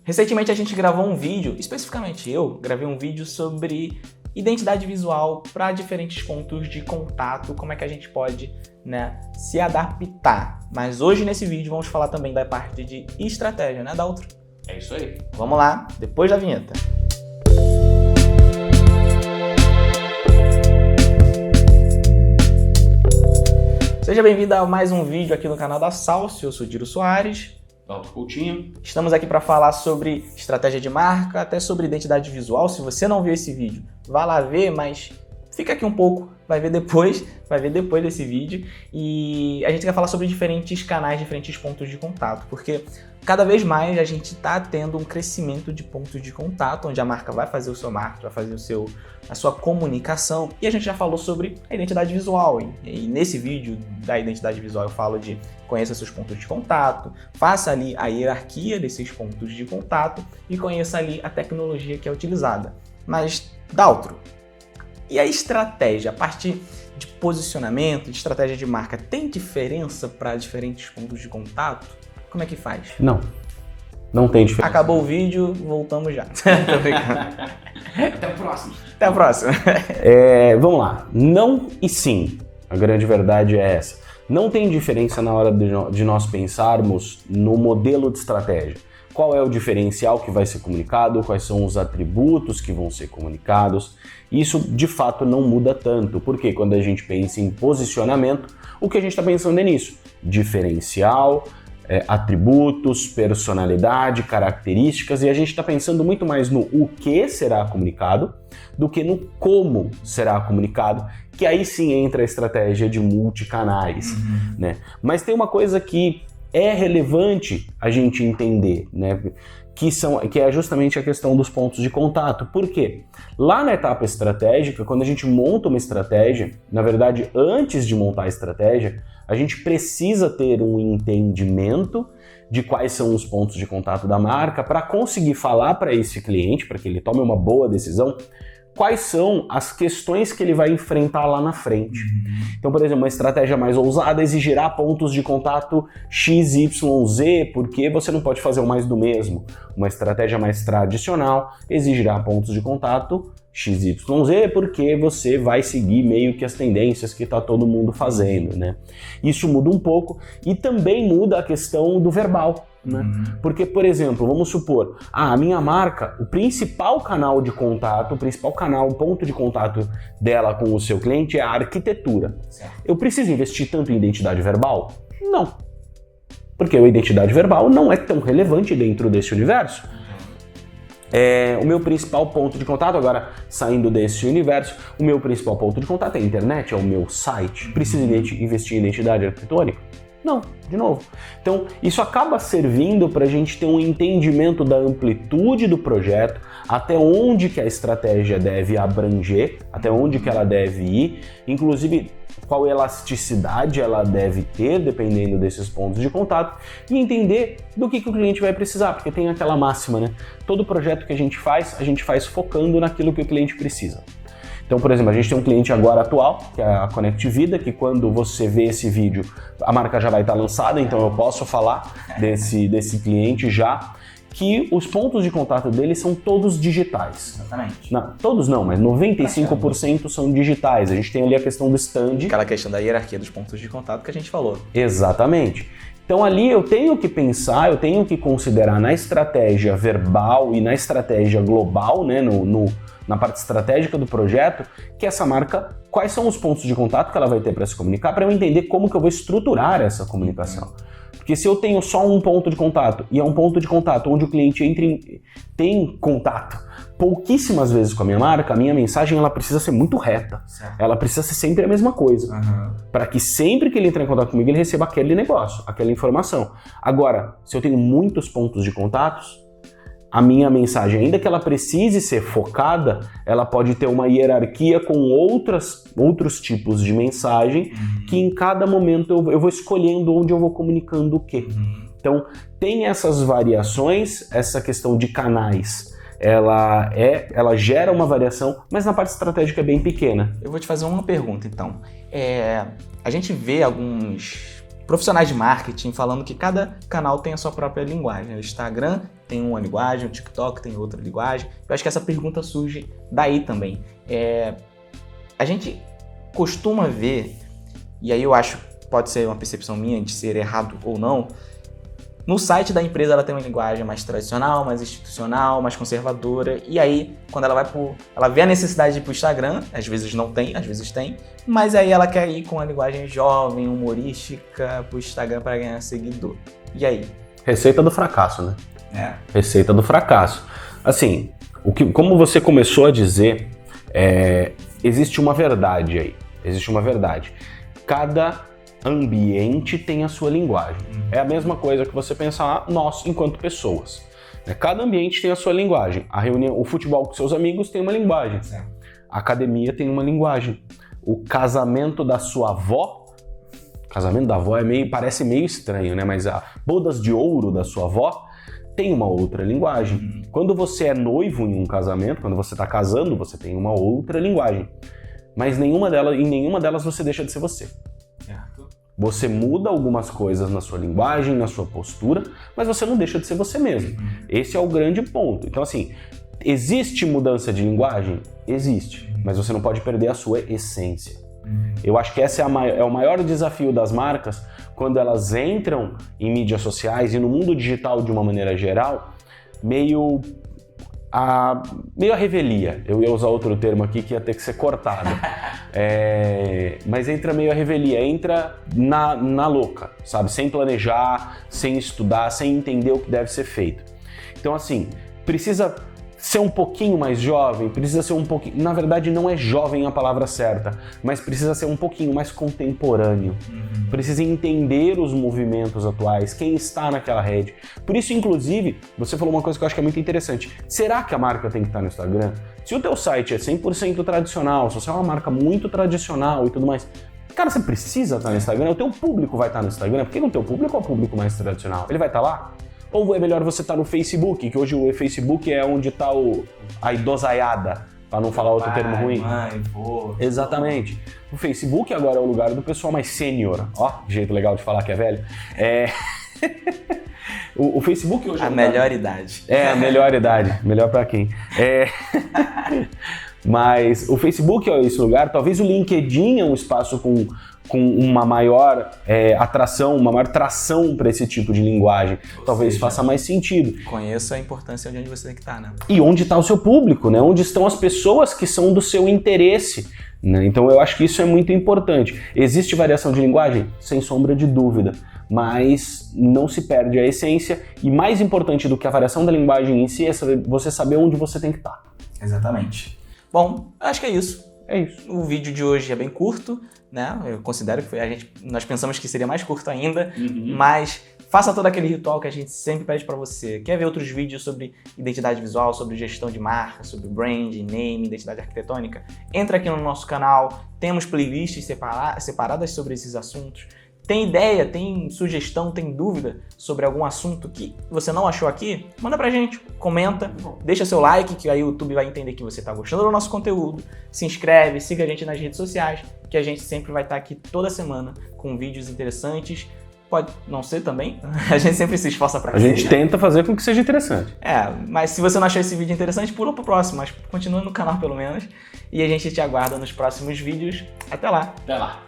Recentemente a gente gravou um vídeo, especificamente eu gravei um vídeo sobre identidade visual para diferentes pontos de contato, como é que a gente pode, se adaptar. Mas hoje nesse vídeo vamos falar também da parte de estratégia, né, Daltro? É isso aí. Vamos lá, depois da vinheta. Seja bem-vindo a mais um vídeo aqui no canal da Salsi, eu sou Diro Soares. Daltro Coutinho. Estamos aqui para falar sobre estratégia de marca, até sobre identidade visual. Se você não viu esse vídeo, vá lá ver, mas fica aqui um pouco, vai ver depois desse vídeo. E a gente vai falar sobre diferentes canais, diferentes pontos de contato, porque cada vez mais a gente está tendo um crescimento de pontos de contato, onde a marca vai fazer o seu marketing, vai fazer a sua comunicação. E a gente já falou sobre a identidade visual. E nesse vídeo da identidade visual eu falo de conheça seus pontos de contato, faça ali a hierarquia desses pontos de contato e conheça ali a tecnologia que é utilizada. Mas, Daltro, e a estratégia, a parte de posicionamento, de estratégia de marca, tem diferença para diferentes pontos de contato? Como é que faz? Não tem diferença. Acabou o vídeo, voltamos já. Tô brincando. Até o próximo. Até a próxima. Vamos lá. Não e sim. A grande verdade é essa. Não tem diferença na hora de nós pensarmos no modelo de estratégia. Qual é o diferencial que vai ser comunicado, quais são os atributos que vão ser comunicados. Isso, de fato, não muda tanto, porque quando a gente pensa em posicionamento, o que a gente está pensando é nisso. Diferencial, atributos, personalidade, características, e a gente está pensando muito mais no o que será comunicado do que no como será comunicado, que aí sim entra a estratégia de multicanais, né? Mas tem uma coisa que é relevante a gente entender, né? Que é justamente a questão dos pontos de contato. Por quê? Lá na etapa estratégica, quando a gente monta uma estratégia, na verdade, antes de montar a estratégia, a gente precisa ter um entendimento de quais são os pontos de contato da marca para conseguir falar para esse cliente, para que ele tome uma boa decisão, quais são as questões que ele vai enfrentar lá na frente. Então, por exemplo, uma estratégia mais ousada exigirá pontos de contato XYZ, porque você não pode fazer o mais do mesmo. Uma estratégia mais tradicional exigirá pontos de contato XYZ, porque você vai seguir meio que as tendências que está todo mundo fazendo, né? Isso muda um pouco e também muda a questão do verbal, né? Porque, por exemplo, vamos supor, a minha marca, o principal canal de contato, o ponto de contato dela com o seu cliente é a arquitetura. Certo. Eu preciso investir tanto em identidade verbal? Não. Porque a identidade verbal não é tão relevante dentro desse universo. O meu principal ponto de contato, agora saindo desse universo, o meu principal ponto de contato é a internet, é o meu site. Preciso investir em identidade arquitetônica? Não, de novo. Então, isso acaba servindo para a gente ter um entendimento da amplitude do projeto, até onde que a estratégia deve abranger, até onde que ela deve ir, inclusive qual elasticidade ela deve ter, dependendo desses pontos de contato, e entender do que o cliente vai precisar, porque tem aquela máxima, né? Todo projeto que a gente faz focando naquilo que o cliente precisa. Então, por exemplo, a gente tem um cliente agora atual, que é a Connect Vida, que quando você vê esse vídeo, a marca já vai estar lançada, então eu posso falar desse cliente já, que os pontos de contato dele são todos digitais. Exatamente. Não, todos não, mas 95% são digitais. A gente tem ali a questão do stand. Aquela questão da hierarquia dos pontos de contato que a gente falou. Exatamente. Então ali eu tenho que pensar, eu tenho que considerar na estratégia verbal e na estratégia global, né, na parte estratégica do projeto, que essa marca, quais são os pontos de contato que ela vai ter para se comunicar, para eu entender como que eu vou estruturar essa comunicação. Porque se eu tenho só um ponto de contato, e é um ponto de contato onde o cliente tem contato pouquíssimas vezes com a minha marca, a minha mensagem ela precisa ser muito reta. Certo. Ela precisa ser sempre a mesma coisa. Para que sempre que ele entrar em contato comigo, ele receba aquele negócio, aquela informação. Agora, se eu tenho muitos pontos de contatos, a minha mensagem, ainda que ela precise ser focada, ela pode ter uma hierarquia com outros tipos de mensagem que em cada momento eu vou escolhendo onde eu vou comunicando o quê. Então, tem essas variações, essa questão de canais, ela gera uma variação, mas na parte estratégica é bem pequena. Eu vou te fazer uma pergunta, então. A gente vê alguns profissionais de marketing falando que cada canal tem a sua própria linguagem. O Instagram tem uma linguagem, o TikTok tem outra linguagem. Eu acho que essa pergunta surge daí também. A gente costuma ver, e aí eu acho que pode ser uma percepção minha de ser errado ou não, no site da empresa ela tem uma linguagem mais tradicional, mais institucional, mais conservadora, e aí quando ela vê a necessidade de ir pro Instagram, às vezes não tem, às vezes tem, mas aí ela quer ir com a linguagem jovem, humorística, pro Instagram para ganhar seguidor. E aí? Receita do fracasso, né? Receita do fracasso. Assim, como você começou a dizer, existe uma verdade aí. Existe uma verdade. Cada ambiente tem a sua linguagem. É a mesma coisa que você pensar nós enquanto pessoas. Cada ambiente tem a sua linguagem. A reunião, o futebol com seus amigos tem uma linguagem. A academia tem uma linguagem. O casamento da sua avó, casamento da avó parece meio estranho, né? Mas a bodas de ouro da sua avó tem uma outra linguagem. Quando você é noivo em um casamento, quando você está casando, você tem uma outra linguagem. Mas em nenhuma delas você deixa de ser você. Você muda algumas coisas na sua linguagem, na sua postura, mas você não deixa de ser você mesmo. Esse é o grande ponto. Então, assim, existe mudança de linguagem? Existe, mas você não pode perder a sua essência. Eu acho que esse é o maior desafio das marcas quando elas entram em mídias sociais e no mundo digital de uma maneira geral, meio a revelia. Eu ia usar outro termo aqui que ia ter que ser cortado. Mas entra meio a revelia, entra na louca, sabe? Sem planejar, sem estudar, sem entender o que deve ser feito. Então, assim, precisa ser um pouquinho mais jovem, precisa ser um pouquinho... Na verdade, não é jovem a palavra certa, mas precisa ser um pouquinho mais contemporâneo. Precisa entender os movimentos atuais, quem está naquela rede. Por isso, inclusive, você falou uma coisa que eu acho que é muito interessante. Será que a marca tem que estar no Instagram? Se o teu site é 100% tradicional, se você é uma marca muito tradicional e tudo mais, cara, você precisa estar no Instagram? O teu público vai estar no Instagram? Porque o teu público é o público mais tradicional. Ele vai estar lá? Ou é melhor você estar no Facebook, que hoje o Facebook é onde está a idosaiada, para não falar outro termo ruim. Mãe, vô. Exatamente. O Facebook agora é o lugar do pessoal mais sênior. Ó, jeito legal de falar que é velho. O Facebook hoje é a melhor idade. A melhor idade. Melhor para quem? Mas o Facebook é esse lugar. Talvez o LinkedIn é um espaço com uma maior atração, uma maior tração para esse tipo de linguagem. Talvez faça mais sentido. Conheça a importância de onde você tem que estar, né? E onde está o seu público, né? Onde estão as pessoas que são do seu interesse, né? Então eu acho que isso é muito importante. Existe variação de linguagem? Sem sombra de dúvida. Mas não se perde a essência. E mais importante do que a variação da linguagem em si é você saber onde você tem que estar. Exatamente. Bom, acho que é isso. É isso. O vídeo de hoje é bem curto, né? Eu considero que nós pensamos que seria mais curto ainda, mas faça todo aquele ritual que a gente sempre pede para você. Quer ver outros vídeos sobre identidade visual, sobre gestão de marca, sobre brand, name, identidade arquitetônica? Entra aqui no nosso canal, temos playlists separadas sobre esses assuntos. Tem ideia, tem sugestão, tem dúvida sobre algum assunto que você não achou aqui? Manda pra gente, comenta, deixa seu like, que aí o YouTube vai entender que você tá gostando do nosso conteúdo. Se inscreve, siga a gente nas redes sociais, que a gente sempre vai estar aqui toda semana com vídeos interessantes. Pode não ser também, a gente sempre se esforça pra A gente tenta fazer com que seja interessante. Mas se você não achou esse vídeo interessante, pula pro próximo, mas continua no canal pelo menos. E a gente te aguarda nos próximos vídeos. Até lá! Até lá!